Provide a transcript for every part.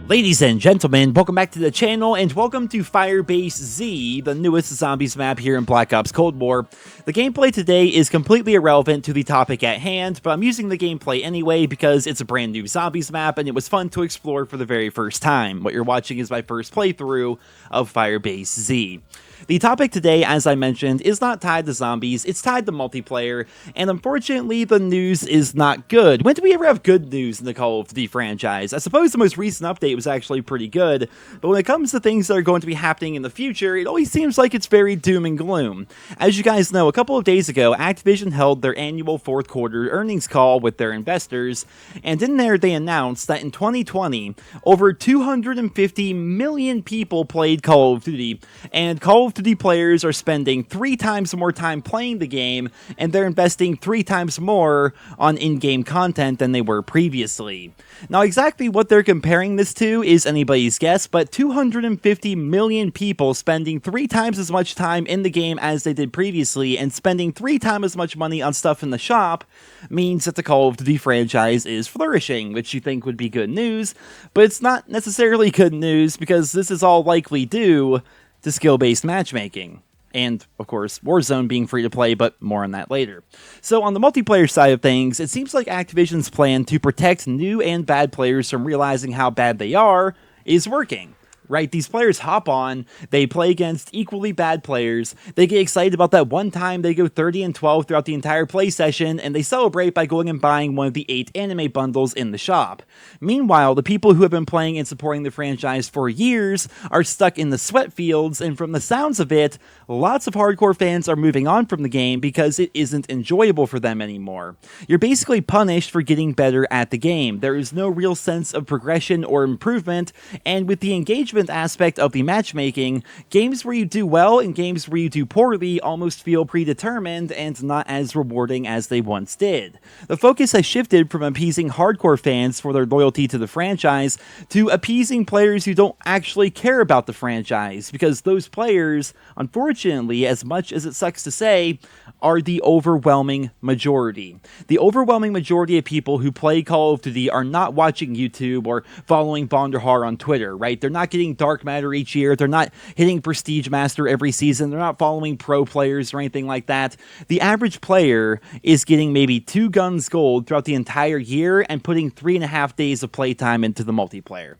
Ladies and gentlemen, welcome back to the channel, and welcome to Firebase Z, the newest zombies map here in Black Ops Cold War. The gameplay today is completely irrelevant to the topic at hand, but I'm using the gameplay anyway because it's a brand new zombies map and it was fun to explore for the very first time. What you're watching is my first playthrough of Firebase Z. The topic today, as I mentioned, is not tied to zombies, it's tied to multiplayer, and unfortunately the news is not good. When do we ever have good news in the Call of Duty franchise? I suppose the most recent update was actually pretty good, but when it comes to things that are going to be happening in the future, it always seems like it's very doom and gloom. As you guys know, a couple of days ago, Activision held their annual fourth quarter earnings call with their investors, and in there they announced that in 2020, over 250 million people played Call of Duty, and Call of Duty players are spending 3 times more time playing the game, and they're investing 3 times more on in-game content than they were previously. Now, exactly what they're comparing this to is anybody's guess, but 250 million people spending 3 times as much time in the game as they did previously, and spending 3 times as much money on stuff in the shop, means that the Call of Duty franchise is flourishing, which you think would be good news, but it's not necessarily good news because this is all likely due to skill-based matchmaking. And, of course, Warzone being free to play, but more on that later. So, on the multiplayer side of things, it seems like Activision's plan to protect new and bad players from realizing how bad they are is working. Right, these players hop on, they play against equally bad players, they get excited about that one time they go 30-12 throughout the entire play session, and they celebrate by going and buying one of the 8 anime bundles in the shop. Meanwhile, the people who have been playing and supporting the franchise for years are stuck in the sweat fields, and from the sounds of it, lots of hardcore fans are moving on from the game because it isn't enjoyable for them anymore. You're basically punished for getting better at the game. There is no real sense of progression or improvement, and with the engagement aspect of the matchmaking, games where you do well and games where you do poorly almost feel predetermined and not as rewarding as they once did. The focus has shifted from appeasing hardcore fans for their loyalty to the franchise to appeasing players who don't actually care about the franchise, because those players, unfortunately, as much as it sucks to say, are the overwhelming majority. The overwhelming majority of people who play Call of Duty are not watching YouTube or following Bonderhar on Twitter, right? They're not getting Dark Matter each year, they're not hitting Prestige Master every season, they're not following pro players or anything like that. The average player is getting maybe 2 guns gold throughout the entire year and putting 3.5 days of playtime into the multiplayer.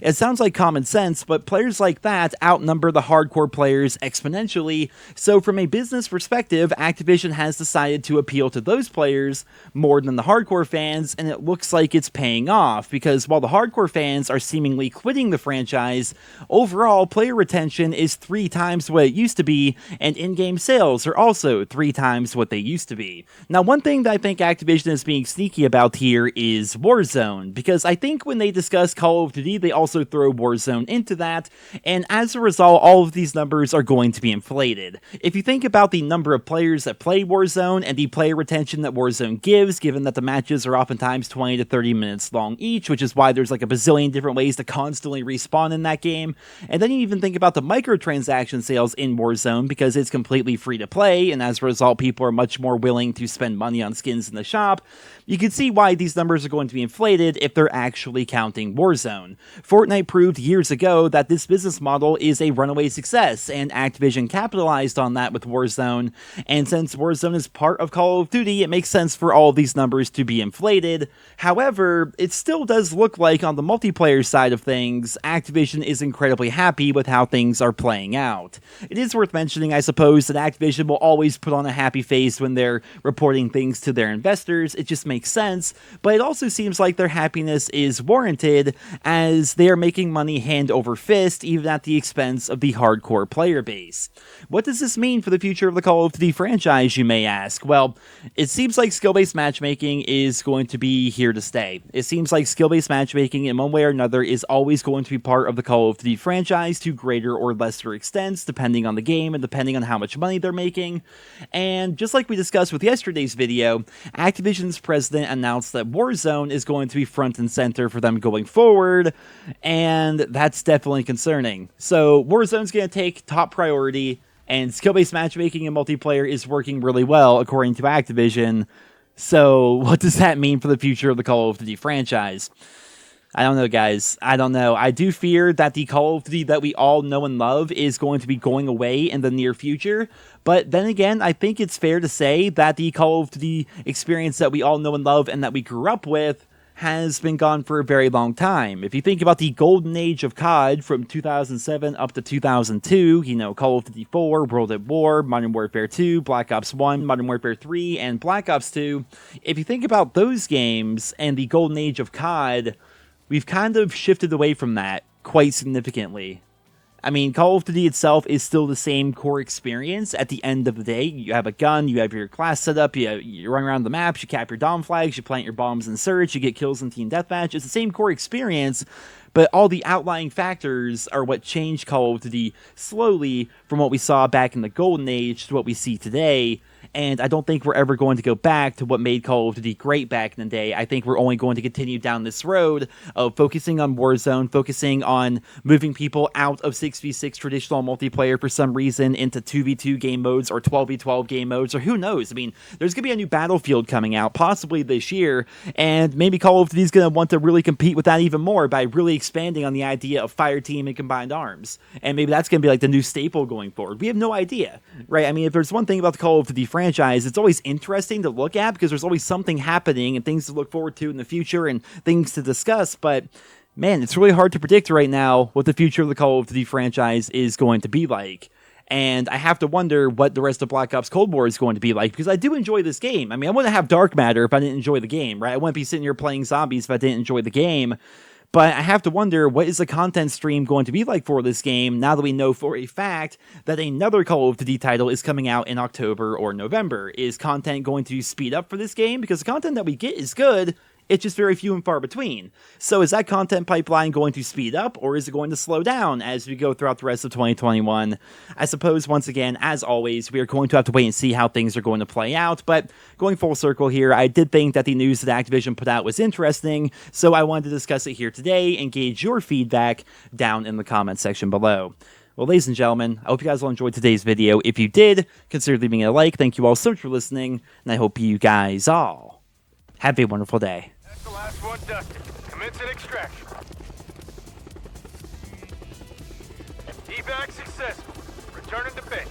It sounds like common sense, but players like that outnumber the hardcore players exponentially, so from a business perspective, Activision has decided to appeal to those players more than the hardcore fans, and it looks like it's paying off, because while the hardcore fans are seemingly quitting the franchise, overall player retention is 3 times what it used to be, and in-game sales are also 3 times what they used to be. Now, one thing that I think Activision is being sneaky about here is Warzone, because I think when they discuss Call of Duty, they also throw Warzone into that, and as a result, all of these numbers are going to be inflated. If you think about the number of players that play Warzone and the player retention that Warzone gives, given that the matches are oftentimes 20 to 30 minutes long each, which is why there's like a bazillion different ways to constantly respawn in that game, and then you even think about the microtransaction sales in Warzone, because it's completely free to play, and as a result, people are much more willing to spend money on skins in the shop, you can see why these numbers are going to be inflated if they're actually counting Warzone. Fortnite proved years ago that this business model is a runaway success, and Activision capitalized on that with Warzone, and since Warzone is part of Call of Duty, it makes sense for all of these numbers to be inflated. However, it still does look like on the multiplayer side of things, Activision is incredibly happy with how things are playing out. It is worth mentioning, I suppose, that Activision will always put on a happy face when they're reporting things to their investors. It just makes sense, but it also seems like their happiness is warranted, as they are making money hand over fist, even at the expense of the hardcore player base. What does this mean for the future of the Call of Duty franchise, you may ask? Well, it seems like skill-based matchmaking is going to be here to stay. It seems like skill-based matchmaking, in one way or another, is always going to be part of the Call of Duty franchise to greater or lesser extents, depending on the game and depending on how much money they're making. And just like we discussed with yesterday's video, Activision's president announced that Warzone is going to be front and center for them going forward, and that's definitely concerning. So Warzone's going to take top priority, and skill-based matchmaking and multiplayer is working really well, according to Activision. So what does that mean for the future of the Call of Duty franchise? I don't know, guys. I don't know. I do fear that the Call of Duty that we all know and love is going to be going away in the near future. But then again, I think it's fair to say that the Call of Duty experience that we all know and love and that we grew up with has been gone for a very long time. If you think about the golden age of COD from 2007 up to 2002, you know, Call of Duty 4, World at War, Modern Warfare 2, Black Ops 1, Modern Warfare 3, and Black Ops 2, if you think about those games and the golden age of COD, we've kind of shifted away from that quite significantly. I mean, Call of Duty itself is still the same core experience at the end of the day. You have a gun, you have your class set up, you run around the maps, you cap your dom flags, you plant your bombs in search, you get kills in team deathmatch. It's the same core experience, but all the outlying factors are what changed Call of Duty slowly from what we saw back in the golden age to what we see today. And I don't think we're ever going to go back to what made Call of Duty great back in the day. I think we're only going to continue down this road of focusing on Warzone, focusing on moving people out of 6v6 traditional multiplayer for some reason into 2v2 game modes or 12v12 game modes, or who knows. I mean, there's going to be a new Battlefield coming out, possibly this year, and maybe Call of Duty is going to want to really compete with that even more by really expanding on the idea of fireteam and combined arms. And maybe that's going to be like the new staple going forward. We have no idea, right? I mean, if there's one thing about the Call of Duty franchise, it's always interesting to look at because there's always something happening and things to look forward to in the future and things to discuss. But man, it's really hard to predict right now what the future of the Call of Duty franchise is going to be like. And I have to wonder what the rest of Black Ops Cold War is going to be like, because I do enjoy this game. I mean, I wouldn't have Dark Matter if I didn't enjoy the game, right? I wouldn't be sitting here playing zombies if I didn't enjoy the game. But I have to wonder, what is the content stream going to be like for this game now that we know for a fact that another Call of Duty title is coming out in October or November? Is content going to speed up for this game? Because the content that we get is good, it's just very few and far between. So is that content pipeline going to speed up, or is it going to slow down as we go throughout the rest of 2021? I suppose, once again, as always, we are going to have to wait and see how things are going to play out. But going full circle here, I did think that the news that Activision put out was interesting, so I wanted to discuss it here today and gauge your feedback down in the comment section below. Well, ladies and gentlemen, I hope you guys all enjoyed today's video. If you did, consider leaving a like. Thank you all so much for listening, and I hope you guys all have a wonderful day. That's the last one dusted. Commence an extraction. Evac successful. Returning to base.